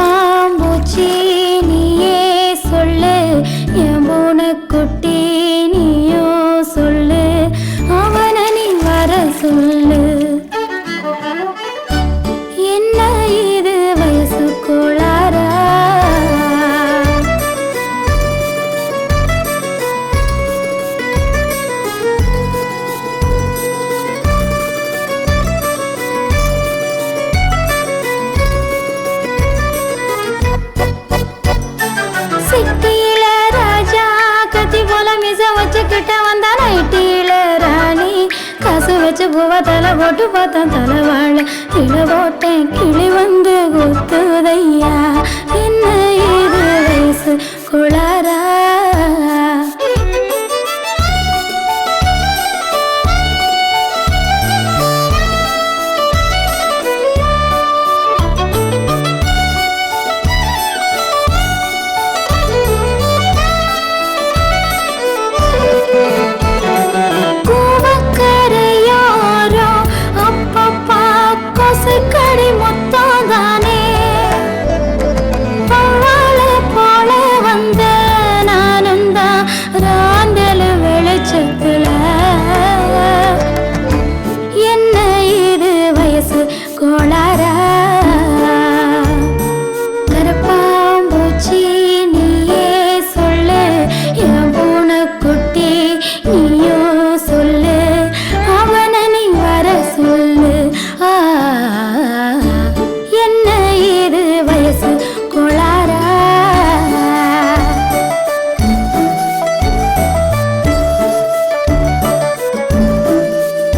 கண்ணாம்பூச்சி நீயே சொல்லு, என் பூனைக்குட்டி நீயோ சொல்லு, அவனை நீ வர சொல்லு. என்ன இது வயசு கோளாரா? சிட்டியில ராஜா கத்தி போல மிச வச்சுக்கிட்ட வந்தா நைட்டியில ராணி காசு வச்சு பூவா தலை போட்டு பார்த்தேன் தலைவாழ கிள போட்டேன் கிளி வந்து கொத்துதையா. என்ன இது வயசு குழா